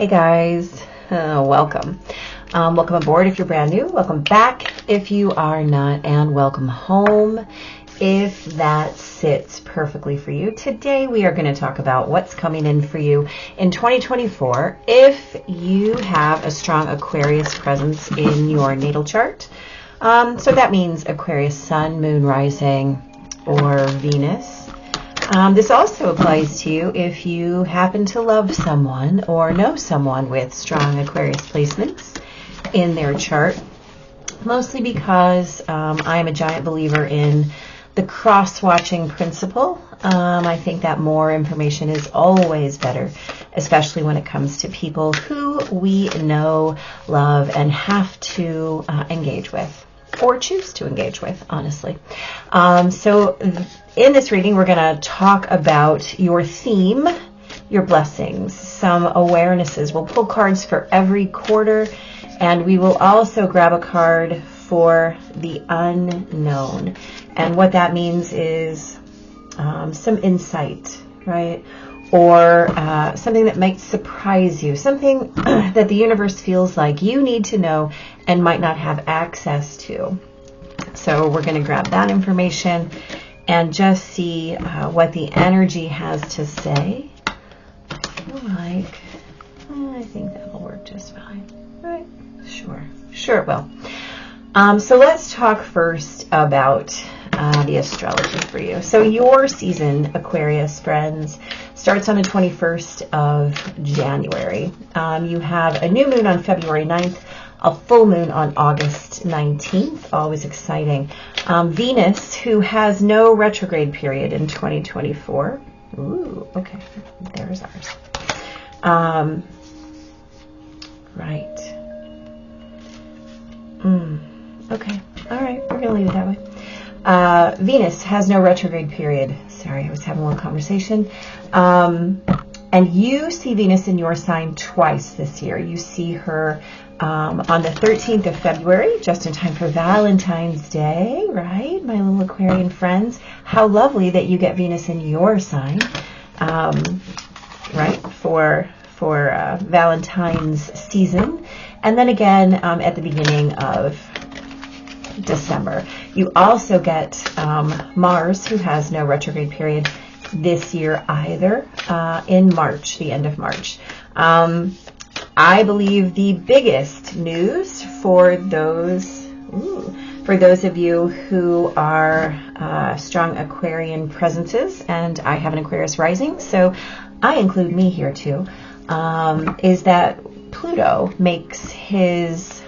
Hey guys, welcome. Welcome aboard if you're brand new. Welcome back if you are not, and welcome home if that sits perfectly for you. Today we are going to talk about what's coming in for you in 2024 if you have a strong Aquarius presence in your natal chart. So that means Aquarius sun, moon, rising, or Venus. This also applies to you if you happen to love someone or know someone with strong Aquarius placements in their chart, mostly because I'm a giant believer in the cross-watching principle. I think that more information is always better, especially when it comes to people who we know, love, and have to engage with, or choose to engage with, honestly. So in this reading, we're going to talk about your theme, your blessings, some awarenesses. We'll pull cards for every quarter, and we will also grab a card for the unknown. And what that means is some insight, right? Or something that might surprise you, something that the universe feels like you need to know and might not have access to. So we're going to grab that information and just see what the energy has to say. I think that will work just fine. Right? Sure it will. So let's talk first about the astrology for you. So your season, Aquarius friends, starts on the 21st of January. You have a new moon on February 9th, a full moon on August 19th, always exciting. Venus, who has no retrograde period in 2024. Ooh, okay, there's ours. Right. Okay, all right, we're going to leave it that way. Venus has no retrograde period. Sorry, I was having a little conversation. And you see Venus in your sign twice this year. You see her on the 13th of February, just in time for Valentine's Day, right? My little Aquarian friends. How lovely that you get Venus in your sign, right, for Valentine's season. And then again at the beginning of December. You also get Mars, who has no retrograde period this year either, in March, the end of March. I believe the biggest news for those of you who are strong Aquarian presences, and I have an Aquarius rising, so I include me here too, is that Pluto makes his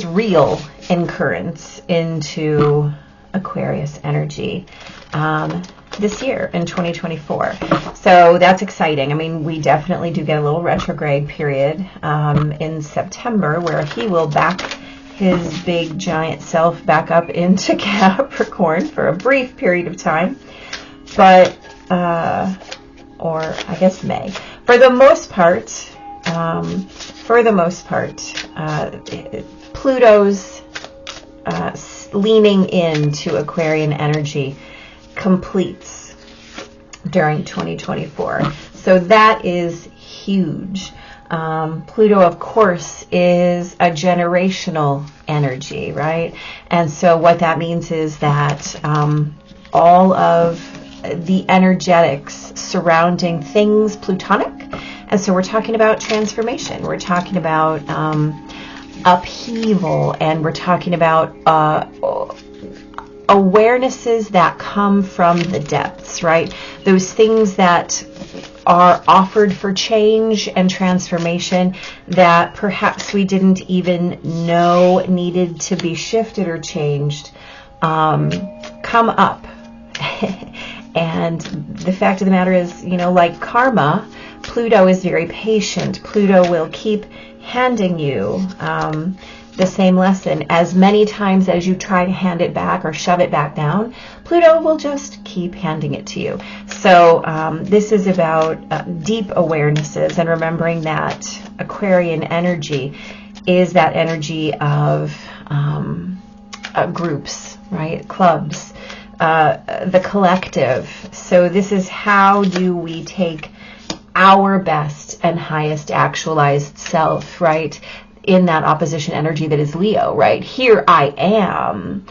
real incurrence into Aquarius energy this year in 2024. So that's exciting. I mean, we definitely do get a little retrograde period in September where he will back his big giant self back up into Capricorn for a brief period of time. But, or I guess May. For the most part, Pluto's leaning into Aquarian energy completes during 2024. So that is huge. Pluto, of course, is a generational energy, right? And so what that means is that all of the energetics surrounding things Plutonic, and so we're talking about transformation, we're talking about upheaval, and we're talking about awarenesses that come from the depths, right? Those things that are offered for change and transformation that perhaps we didn't even know needed to be shifted or changed, come up. And the fact of the matter is, like karma, Pluto is very patient. Pluto will keep handing you the same lesson as many times as you try to hand it back or shove it back down. Pluto will just keep handing it to you. So this is about deep awarenesses and remembering that Aquarian energy is that energy of groups, right? Clubs, the collective. So this is how do we take our best and highest actualized self, right? In that opposition energy that is Leo, right? Here I am.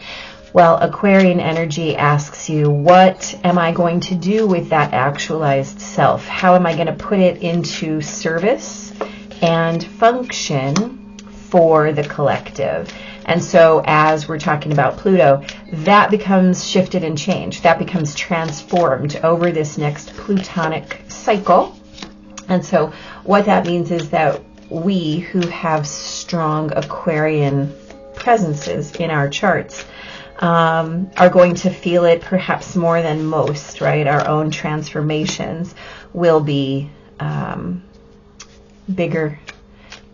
Well, Aquarian energy asks you, what am I going to do with that actualized self? How am I going to put it into service and function for the collective? And so as we're talking about Pluto, that becomes shifted and changed. That becomes transformed over this next Plutonic cycle. And so what that means is that we who have strong Aquarian presences in our charts are going to feel it perhaps more than most, right? Our own transformations will be bigger,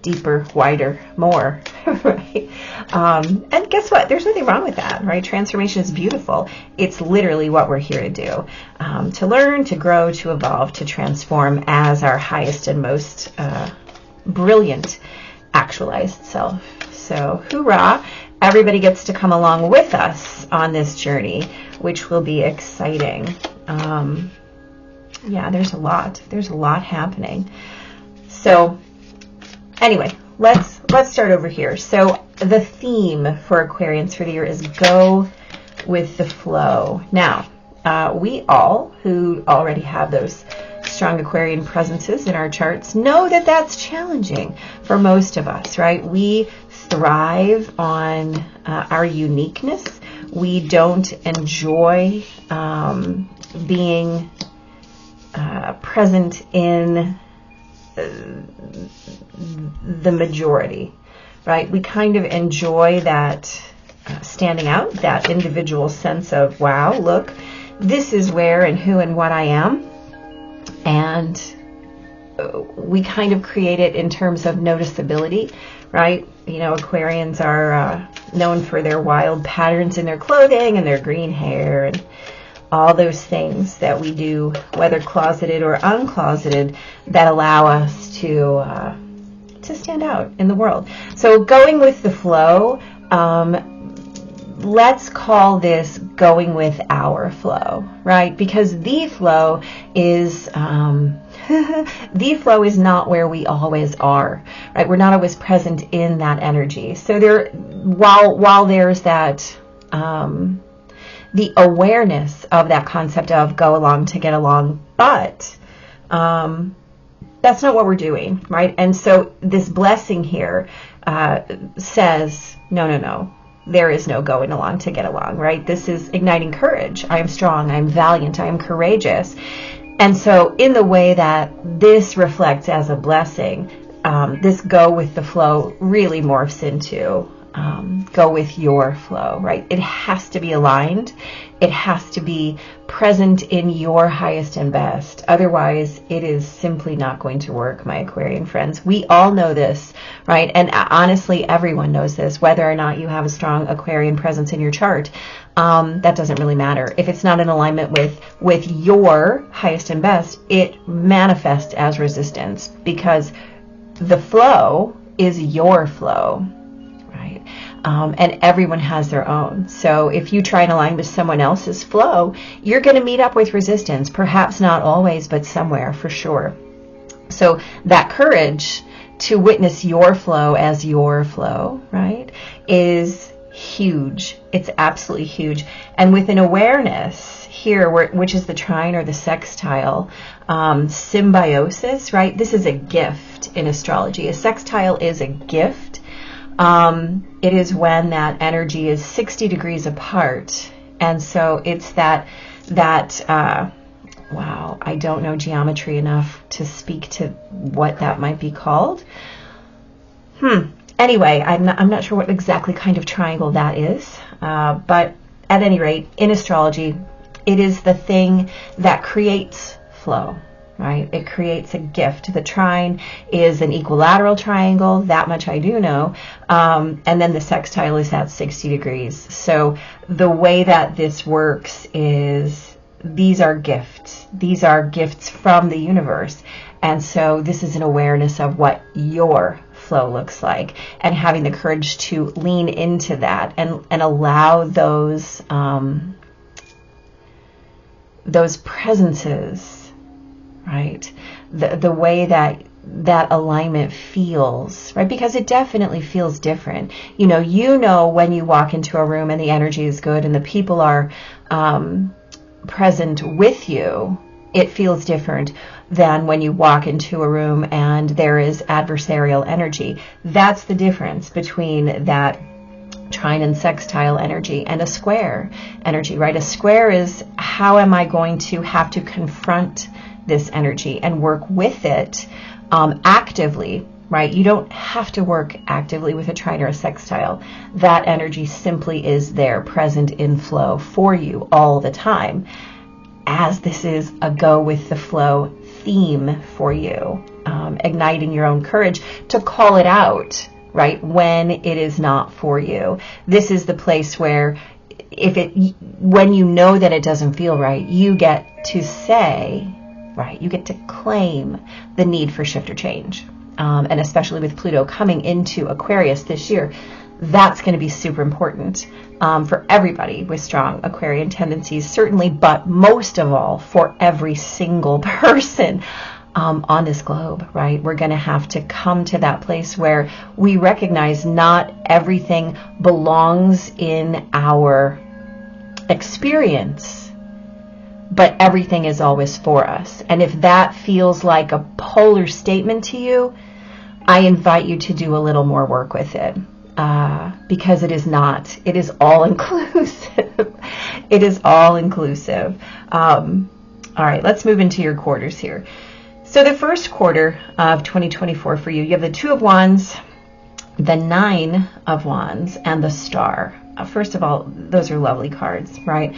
deeper, wider, more, right? And guess what? There's nothing wrong with that, right? Transformation is beautiful. It's literally what we're here to do, to learn, to grow, to evolve, to transform as our highest and most brilliant actualized self. So hoorah, everybody gets to come along with us on this journey, which will be exciting. Yeah, there's a lot happening. So anyway, let's start over here. So the theme for Aquarians for the year is go with the flow. Now, we all who already have those strong Aquarian presences in our charts know that that's challenging for most of us, right? We thrive on our uniqueness. We don't enjoy being present in the majority, right? We kind of enjoy that standing out, that individual sense of, wow, look, this is where and who and what I am. And we kind of create it in terms of noticeability, right? You know, Aquarians are known for their wild patterns in their clothing and their green hair and all those things that we do, whether closeted or uncloseted, that allow us to stand out in the world. So going with the flow, let's call this going with our flow, right? Because the flow is the flow is not where we always are, right? We're not always present in that energy. So there, while there's that the awareness of that concept of go along to get along, but that's not what we're doing, right? And so this blessing here says, no. There is no going along to get along, right? This is igniting courage. I am strong. I am valiant. I am courageous. And so in the way that this reflects as a blessing, this go with the flow really morphs into go with your flow, right? It has to be aligned. It has to be present in your highest and best. Otherwise, it is simply not going to work, my Aquarian friends. We all know this, right? And honestly, everyone knows this, whether or not you have a strong Aquarian presence in your chart. That doesn't really matter. If it's not in alignment with your highest and best, it manifests as resistance because the flow is your flow. And everyone has their own. So if you try and align with someone else's flow, you're going to meet up with resistance. Perhaps not always, but somewhere for sure. So that courage to witness your flow as your flow, right, is huge. It's absolutely huge. And with an awareness here, which is the trine or the sextile, symbiosis, right? This is a gift in astrology. A sextile is a gift. It is when that energy is 60 degrees apart. And so it's that wow, I don't know geometry enough to speak to what that might be called. Anyway, I'm not sure what exactly kind of triangle that is. But at any rate, in astrology, it is the thing that creates flow. Right? It creates a gift. The trine is an equilateral triangle. That much I do know. And then the sextile is at 60 degrees. So the way that this works is these are gifts. These are gifts from the universe. And so this is an awareness of what your flow looks like and having the courage to lean into that and allow those presences, right? The way that alignment feels, right? Because it definitely feels different. You know when you walk into a room and the energy is good and the people are present with you, it feels different than when you walk into a room and there is adversarial energy. That's the difference between that trine and sextile energy and a square energy, right? A square is, how am I going to have to confront this energy and work with it actively, right? You don't have to work actively with a trine or a sextile. That energy simply is there, present in flow for you all the time, as this is a go with the flow theme for you, igniting your own courage to call it out, right, when it is not for you. This is the place where when you know that it doesn't feel right, you get to say, right, you get to claim the need for shift or change. And especially with Pluto coming into Aquarius this year, that's going to be super important for everybody with strong Aquarian tendencies, certainly, but most of all for every single person on this globe, right? We're going to have to come to that place where we recognize not everything belongs in our experience, but everything is always for us. And if that feels like a polar statement to you, I invite you to do a little more work with it, because it is not. It is all inclusive. It is all inclusive. All right, let's move into your quarters here. So the first quarter of 2024 for you, you have the Two of Wands, the Nine of Wands, and the Star. First of all, those are lovely cards, right?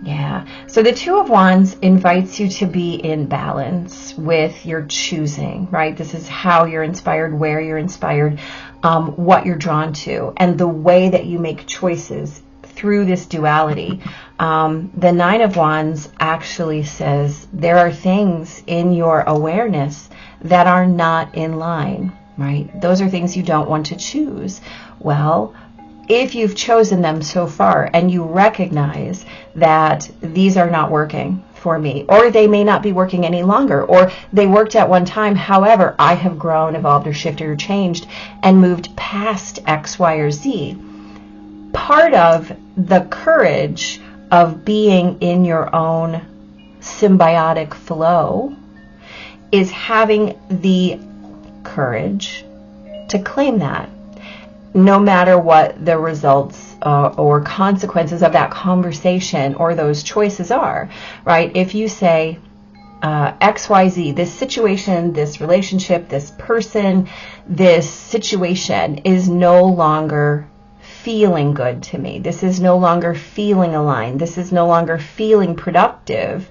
Yeah. So the Two of Wands invites you to be in balance with your choosing, right? This is how you're inspired, where you're inspired, what you're drawn to, and the way that you make choices through this duality. The Nine of Wands actually says there are things in your awareness that are not in line, right? Those are things you don't want to choose. Well, if you've chosen them so far and you recognize that these are not working for me, or they may not be working any longer, or they worked at one time, however, I have grown, evolved, or shifted, or changed, and moved past X, Y, or Z. Part of the courage of being in your own symbiotic flow is having the courage to claim that, no matter what the results or consequences of that conversation or those choices are, right? If you say XYZ, this situation, this relationship, this person, this situation is no longer feeling good to me. This is no longer feeling aligned. This is no longer feeling productive.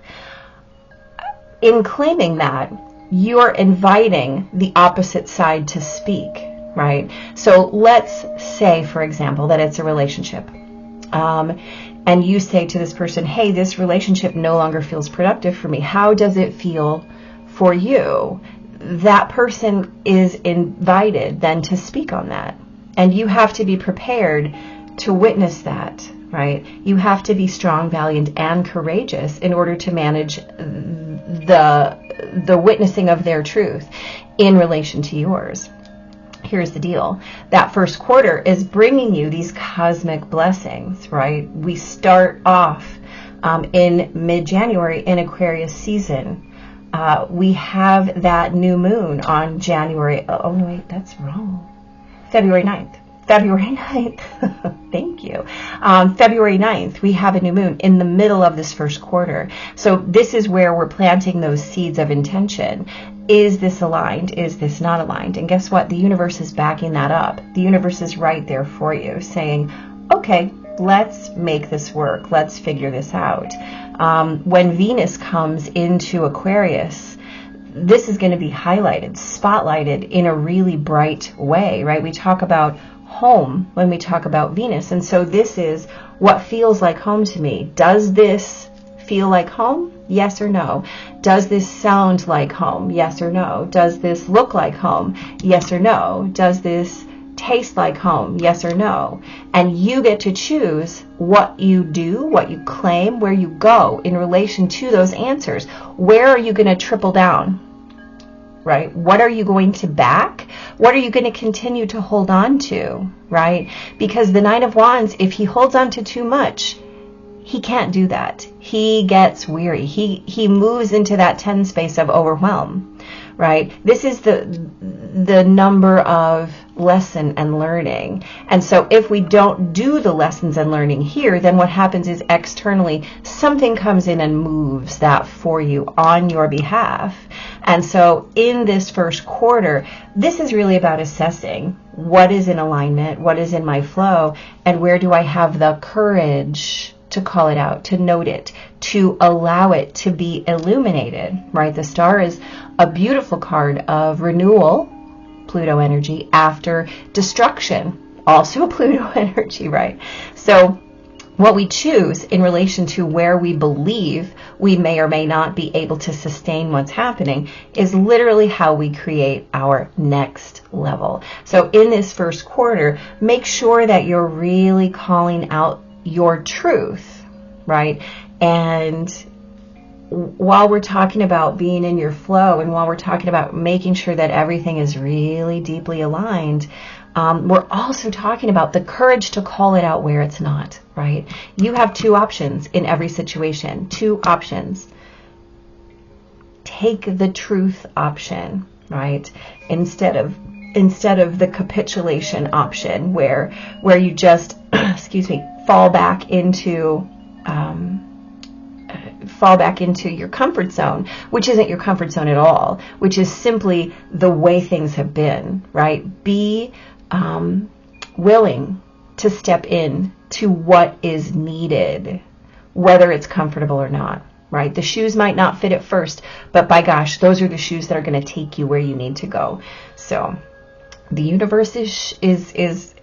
In claiming that, you're inviting the opposite side to speak, right? So let's say, for example, that it's a relationship. And you say to this person, hey, this relationship no longer feels productive for me. How does it feel for you? That person is invited then to speak on that. And you have to be prepared to witness that, right? You have to be strong, valiant, and courageous in order to manage the witnessing of their truth in relation to yours. Here's the deal. That first quarter is bringing you these cosmic blessings, right? We start off in mid-January in Aquarius season. We have that new moon on January. Oh, wait, that's wrong. February 9th. February 9th. Thank you. February 9th, we have a new moon in the middle of this first quarter. So this is where we're planting those seeds of intention. Is this aligned? Is this not aligned? And guess what? The universe is backing that up. The universe is right there for you, saying, okay, let's make this work. Let's figure this out. When Venus comes into Aquarius, this is going to be highlighted, spotlighted in a really bright way, right? We talk about home when we talk about Venus. And so this is what feels like home to me. Does this feel like home? Yes or no? Does this sound like home? Yes or no? Does this look like home? Yes or no? Does this taste like home, yes or no? And you get to choose what you do, what you claim, where you go in relation to those answers. Where are you going to triple down? Right? What are you going to back? What are you going to continue to hold on to? Right? Because the Nine of Wands, if he holds on to too much, he can't do that. He gets weary. He moves into that 10 space of overwhelm. Right? This is the number of lesson and learning. And so if we don't do the lessons and learning here, then what happens is externally something comes in and moves that for you on your behalf. And so in this first quarter, this is really about assessing what is in alignment, what is in my flow, and where do I have the courage to call it out, to note it, to allow it to be illuminated, right? The star is a beautiful card of renewal, Pluto energy, after destruction, also a Pluto energy, right? So what we choose in relation to where we believe we may or may not be able to sustain what's happening is literally how we create our next level. So in this first quarter, make sure that you're really calling out your truth, right? And while we're talking about being in your flow, and while we're talking about making sure that everything is really deeply aligned, we're also talking about the courage to call it out where it's not, right? You have two options in every situation, two options. Take the truth option, right? Instead of the capitulation option where you just, fall back into your comfort zone, which isn't your comfort zone at all, which is simply the way things have been, right? Be willing to step in to what is needed, whether it's comfortable or not, right? The shoes might not fit at first, but by gosh, those are the shoes that are going to take you where you need to go. So the universe is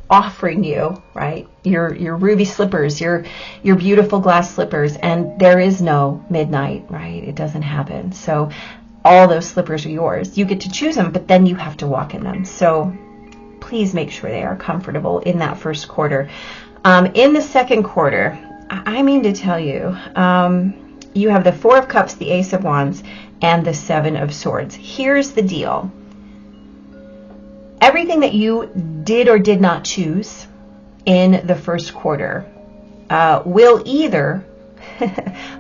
offering you, right, your ruby slippers, your beautiful glass slippers, and there is no midnight, right? It doesn't happen. So all those slippers are yours. You get to choose them, but then you have to walk in them. So please make sure they are comfortable in that first quarter. In the second quarter, I mean to tell you, you have the Four of Cups, the Ace of Wands, and the Seven of Swords. Here's the deal. Everything that you did or did not choose in the first quarter will either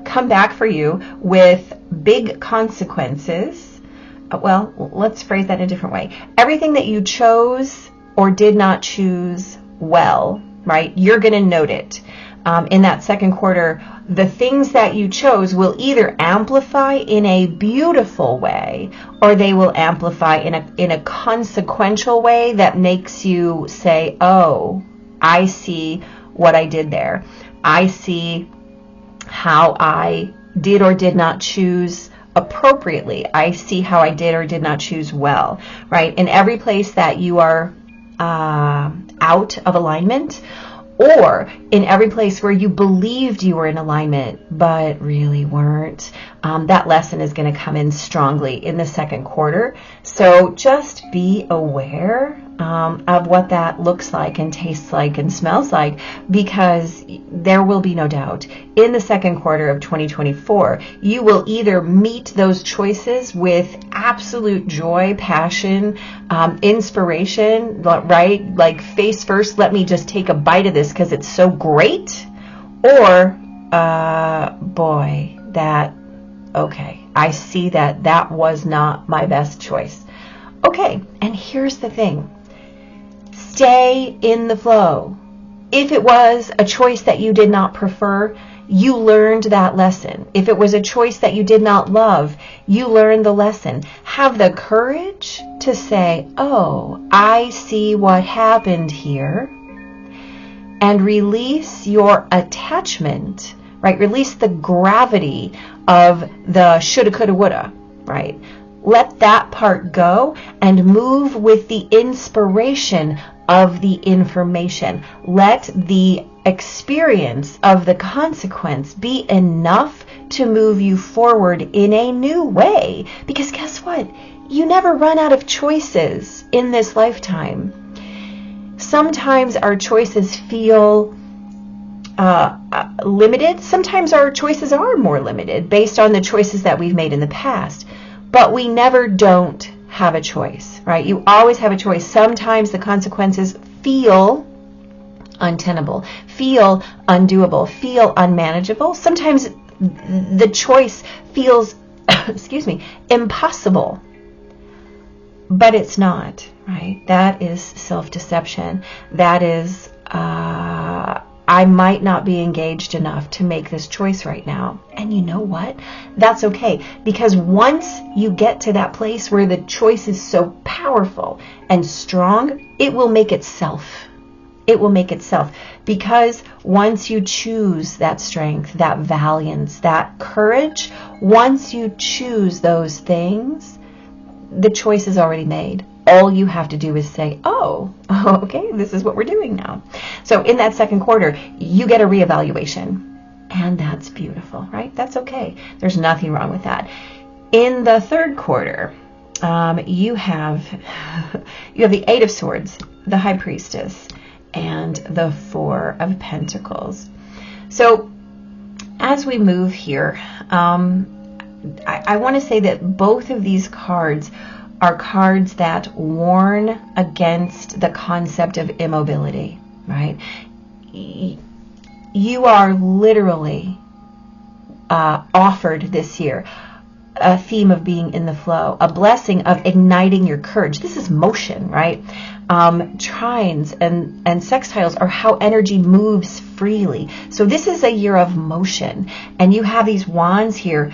come back for you with big consequences. Well, let's phrase that in a different way. Everything that you chose or did not choose well, right? You're going to note it. In that second quarter, the things that you chose will either amplify in a beautiful way, or they will amplify in a consequential way that makes you say, oh, I see what I did there. I see how I did or did not choose appropriately. I see how I did or did not choose well, right? In every place that you are out of alignment, or in every place where you believed you were in alignment but really weren't, that lesson is going to come in strongly in the second quarter. So just be aware of what that looks like and tastes like and smells like, because there will be no doubt in the second quarter of 2024, you will either meet those choices with absolute joy, passion, inspiration, right? Like face first, let me just take a bite of this because it's so great. Or, boy, okay, I see that was not my best choice. Okay, and here's the thing. Stay in the flow. If it was a choice that you did not prefer, you learned that lesson. If it was a choice that you did not love, you learned the lesson. Have the courage to say, oh, I see what happened here, and release your attachment, right? Release the gravity of the shoulda, coulda, woulda, right? Let that part go and move with the inspiration of the information. Let the experience of the consequence be enough to move you forward in a new way. Because guess what? You never run out of choices in this lifetime. sometimes our choices feel limited. Sometimes our choices are more limited based on the choices that we've made in the past. But we never don't have a choice, right? You always have a choice. Sometimes the consequences feel untenable, feel undoable, feel unmanageable. Sometimes the choice feels, excuse me, impossible. But it's not, right? That is self-deception. That is, I might not be engaged enough to make this choice right now. And you know what? That's okay. Because once you get to that place where the choice is so powerful and strong, it will make itself. It will make itself. Because once you choose that strength, that valiance, that courage, once you choose those things, the choice is already made. All you have to do is say, oh, okay, this is what we're doing now. So in that second quarter, you get a reevaluation. And that's beautiful, right? That's okay. There's nothing wrong with that. In the third quarter, you have the Eight of Swords, the High Priestess, and the Four of Pentacles. So as we move here, I want to say that both of these cards are cards that warn against the concept of immobility, right? You are literally offered this year a theme of being in the flow, a blessing of igniting your courage. This is motion, right? Trines and sextiles are how energy moves freely. So this is a year of motion, and you have these wands here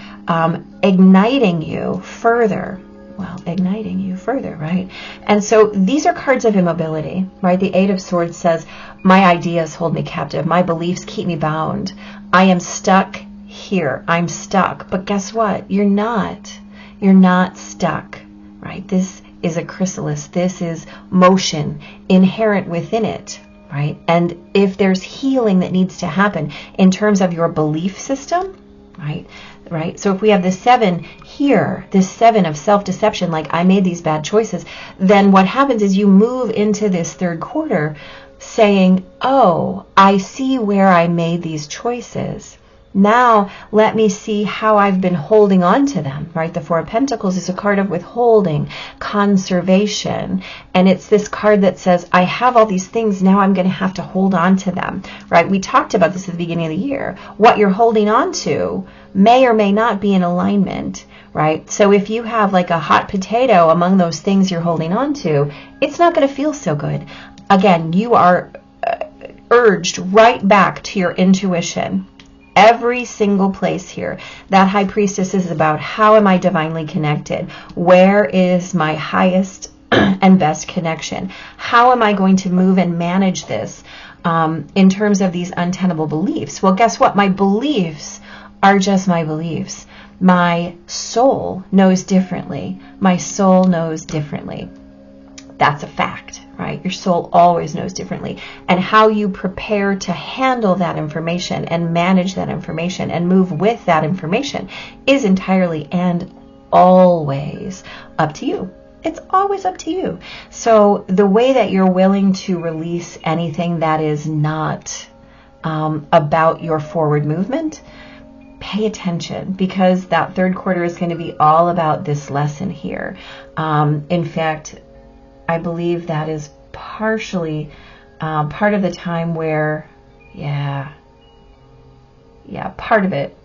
igniting you further. Well, igniting you further, right? And so these are cards of immobility, right? The Eight of Swords says, my ideas hold me captive. My beliefs keep me bound. I am stuck here. I'm stuck. But guess what? You're not. You're not stuck, right? This is a chrysalis. This is motion inherent within it, right? And if there's healing that needs to happen in terms of your belief system, right? So if we have the 7 here, this 7 of self-deception, like I made these bad choices, then what happens is you move into this third quarter saying, oh, I see where I made these choices. Now let me see how I've been holding on to them, right? The Four of Pentacles is a card of withholding, conservation. And it's this card that says, I have all these things, now I'm going to have to hold on to them, right? We talked about this at the beginning of the year. What you're holding on to may or may not be in alignment, right? So if you have like a hot potato among those things you're holding on to, it's not going to feel so good. Again, you are urged right back to your intuition. Every single place here. That High Priestess is about, how am I divinely connected? Where is my highest and best connection? How am I going to move and manage this in terms of these untenable beliefs? Well, guess what? My beliefs are just my beliefs. My soul knows differently. My soul knows differently. That's a fact, right? Your soul always knows differently. And how you prepare to handle that information and manage that information and move with that information is entirely and always up to you. It's always up to you. So the way that you're willing to release anything that is not about your forward movement, pay attention, because that third quarter is going to be all about this lesson here. In fact, I believe that is partially part of the time where, part of it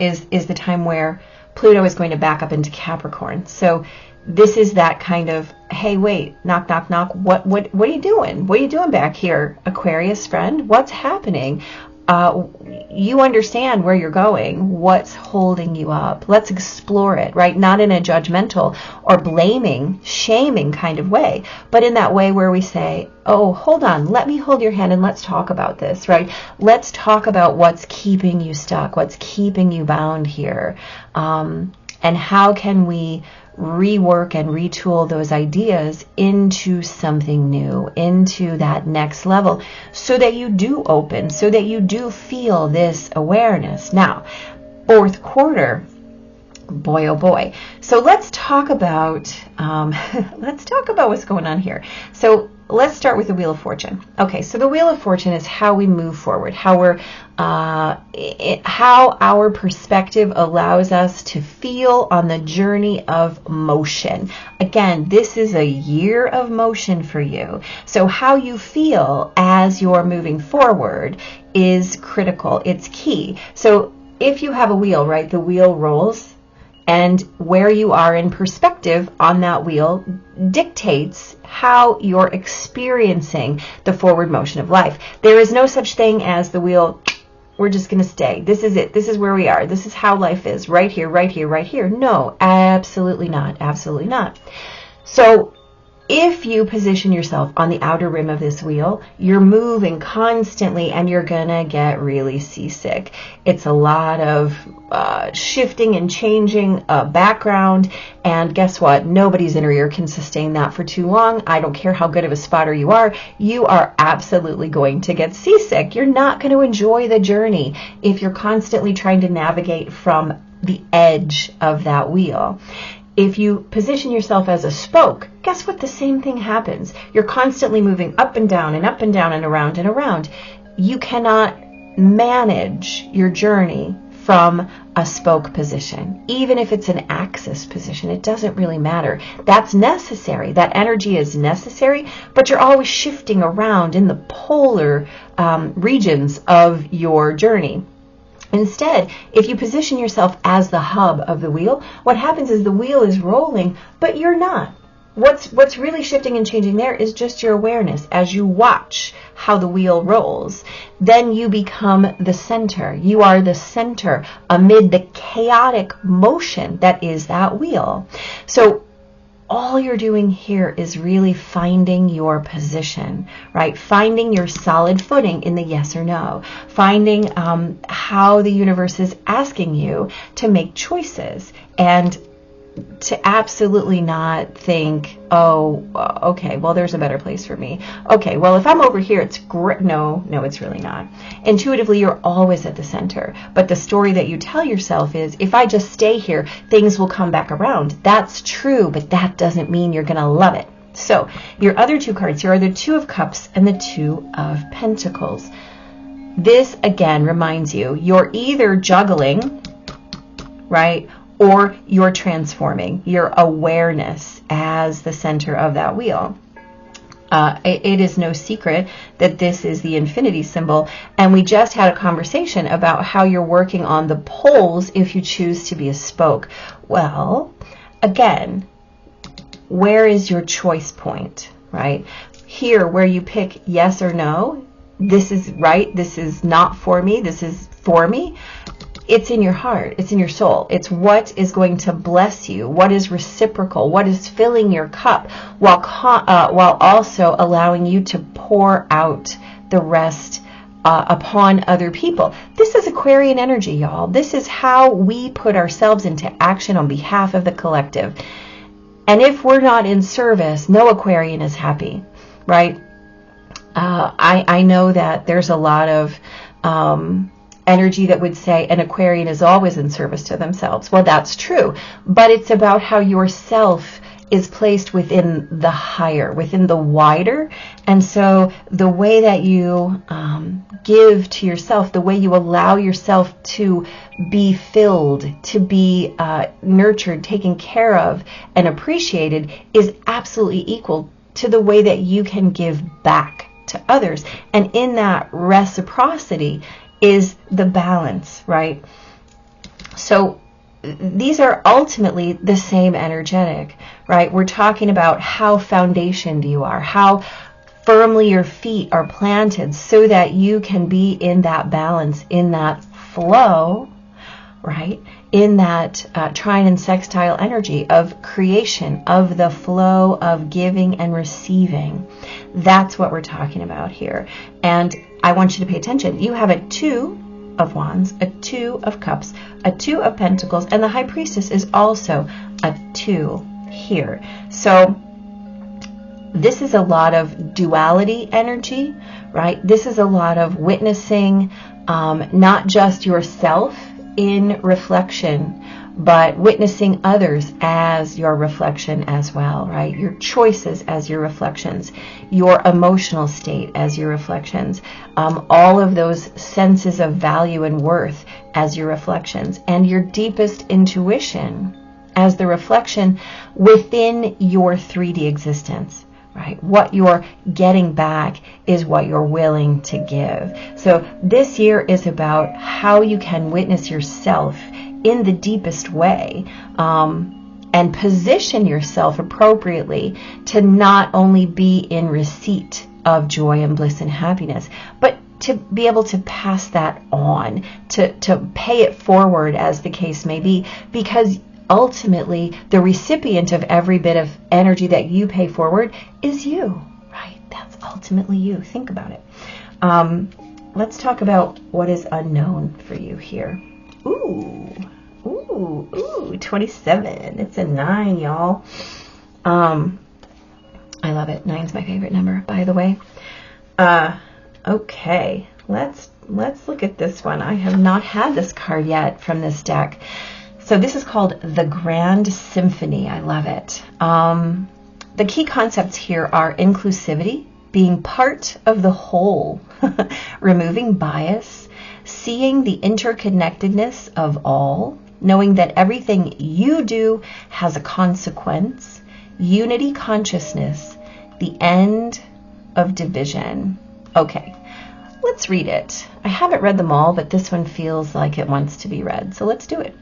is the time where Pluto is going to back up into Capricorn. So this is that kind of, hey, wait, knock, knock, knock. What are you doing? What are you doing back here, Aquarius friend? What's happening? You understand where you're going. What's holding you up? Let's explore it, right? Not in a judgmental or blaming, shaming kind of way, but in that way where we say, oh, hold on, let me hold your hand and let's talk about this, right? Let's talk about what's keeping you stuck, what's keeping you bound here, and how can we rework and retool those ideas into something new, into that next level, so that you do open, so that you do feel this awareness. Now, fourth quarter, boy, oh boy. So let's talk about what's going on here. So let's start with the Wheel of Fortune. Okay, so the Wheel of Fortune is how we move forward, how our perspective allows us to feel on the journey of motion. Again, this is a year of motion for you. So how you feel as you're moving forward is critical. It's key. So if you have a wheel, right, the wheel rolls, and where you are in perspective on that wheel dictates how you're experiencing the forward motion of life. There is no such thing as the wheel, we're just going to stay. This is it. This is where we are. This is how life is. Right here, right here, right here. No, absolutely not. Absolutely not. So if you position yourself on the outer rim of this wheel, you're moving constantly and you're going to get really seasick. It's a lot of shifting and changing background. And guess what? Nobody's inner ear can sustain that for too long. I don't care how good of a spotter you are absolutely going to get seasick. You're not going to enjoy the journey if you're constantly trying to navigate from the edge of that wheel. If you position yourself as a spoke, guess what? The same thing happens. You're constantly moving up and down and up and down and around and around. You cannot manage your journey from a spoke position. Even if it's an axis position, it doesn't really matter. That's necessary. That energy is necessary, but you're always shifting around in the polar regions of your journey. Instead, if you position yourself as the hub of the wheel, what happens is the wheel is rolling, but you're not. What's really shifting and changing there is just your awareness as you watch how the wheel rolls. Then you become the center. You are the center amid the chaotic motion that is that wheel. So all you're doing here is really finding your position, right? Finding your solid footing in the yes or no. Finding how the universe is asking you to make choices and to absolutely not think, oh, okay, well, there's a better place for me. Okay, well, if I'm over here, it's great. No, it's really not. Intuitively, you're always at the center. But the story that you tell yourself is, if I just stay here, things will come back around. That's true, but that doesn't mean you're going to love it. So your other two cards here are the Two of Cups and the Two of Pentacles. This, again, reminds you, you're either juggling, right, or you're transforming your awareness as the center of that wheel. It is no secret that this is the infinity symbol, and we just had a conversation about how you're working on the poles if you choose to be a spoke. Well, again, where is your choice point, right? Here, where you pick yes or no, this is right, this is not for me, this is for me. It's in your heart. It's in your soul. It's what is going to bless you, what is reciprocal, what is filling your cup, while also allowing you to pour out the rest upon other people. This is Aquarian energy, y'all. This is how we put ourselves into action on behalf of the collective. And if we're not in service, no Aquarian is happy, right? I know that there's a lot of energy that would say an Aquarian is always in service to themselves. Well, that's true, but it's about how yourself is placed within the higher, within the wider. And so the way that you give to yourself, the way you allow yourself to be filled, to be nurtured, taken care of, and appreciated is absolutely equal to the way that you can give back to others. And in that reciprocity is the balance, right? So these are ultimately the same energetic, right? We're talking about how foundationed you are, how firmly your feet are planted so that you can be in that balance, in that flow, right? In that trine and sextile energy of creation, of the flow of giving and receiving. That's what we're talking about here. And I want you to pay attention. You have a Two of Wands, a Two of Cups, a Two of Pentacles, and the High Priestess is also a 2 here. So this is a lot of duality energy, right? This is a lot of witnessing not just yourself in reflection, but witnessing others as your reflection as well, right? Your choices as your reflections, your emotional state as your reflections, all of those senses of value and worth as your reflections, and your deepest intuition as the reflection within your 3D existence, right? What you're getting back is what you're willing to give. So this year is about how you can witness yourself in the deepest way, and position yourself appropriately to not only be in receipt of joy and bliss and happiness, but to be able to pass that on, to pay it forward, as the case may be, because ultimately the recipient of every bit of energy that you pay forward is you, right? That's ultimately you. Think about it. Let's talk about what is unknown for you here. Ooh, 27. It's a 9, y'all. I love it. 9's my favorite number, by the way. Okay, let's look at this one. I have not had this card yet from this deck. So this is called the Grand Symphony. I love it. The key concepts here are inclusivity, being part of the whole, removing bias, seeing the interconnectedness of all, knowing that everything you do has a consequence, unity consciousness, the end of division. Okay, let's read it. I haven't read them all, but this one feels like it wants to be read, so let's do it.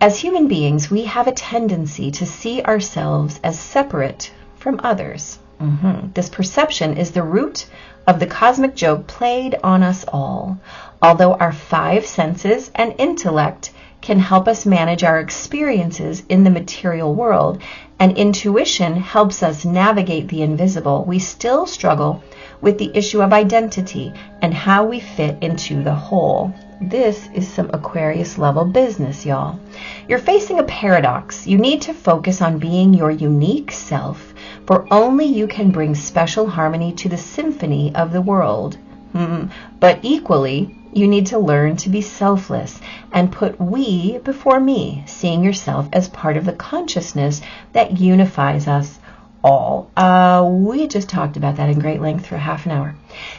As human beings, we have a tendency to see ourselves as separate from others. This perception is the root of the cosmic joke played on us all. Although our 5 senses and intellect can help us manage our experiences in the material world, and intuition helps us navigate the invisible, we still struggle with the issue of identity and how we fit into the whole. This is some Aquarius level business, y'all. You're facing a paradox. You need to focus on being your unique self, for only you can bring special harmony to the symphony of the world. But equally, you need to learn to be selfless and put we before me, seeing yourself as part of the consciousness that unifies us all. We just talked about that in great length for half an hour.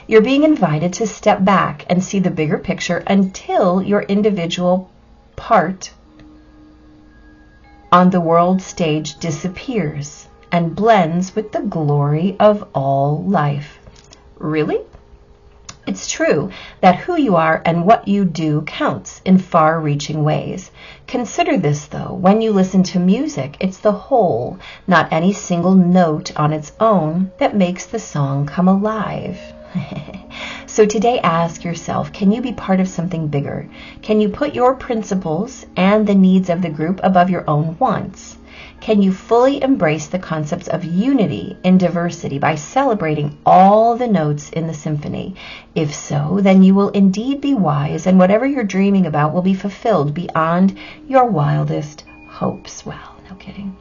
You're being invited to step back and see the bigger picture until your individual part on the world stage disappears and blends with the glory of all life. Really? It's true that who you are and what you do counts in far-reaching ways. Consider this, though. When you listen to music, it's the whole, not any single note on its own, that makes the song come alive. So today ask yourself, can you be part of something bigger? Can you put your principles and the needs of the group above your own wants? Can you fully embrace the concepts of unity in diversity by celebrating all the notes in the symphony? If so, then you will indeed be wise, and whatever you're dreaming about will be fulfilled beyond your wildest hopes. Well, no kidding.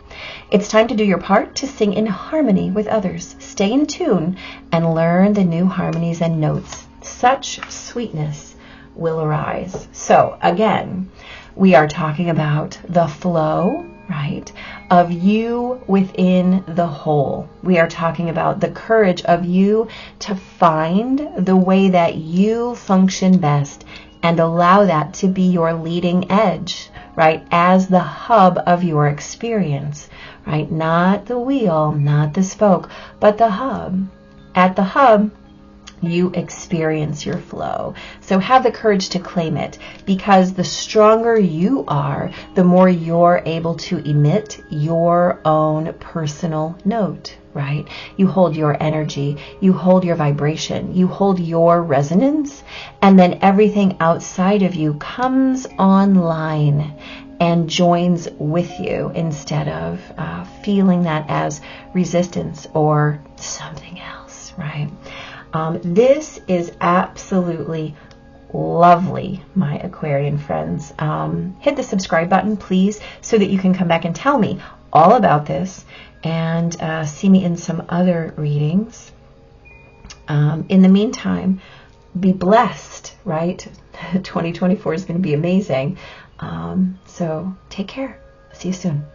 It's time to do your part to sing in harmony with others. Stay in tune and learn the new harmonies and notes. Such sweetness will arise. So again, we are talking about the flow, right, of you within the whole. We are talking about the courage of you to find the way that you function best and allow that to be your leading edge, right, as the hub of your experience, right? Not the wheel, not the spoke, but the hub. At the hub, you experience your flow. So have the courage to claim it, because the stronger you are, the more you're able to emit your own personal note, right? You hold your energy, you hold your vibration, you hold your resonance, and then everything outside of you comes online and joins with you instead of feeling that as resistance or something else, right? This is absolutely lovely, my Aquarian friends. Hit the subscribe button, please, so that you can come back and tell me all about this and see me in some other readings. In the meantime, be blessed, right? 2024 is going to be amazing. So take care. See you soon.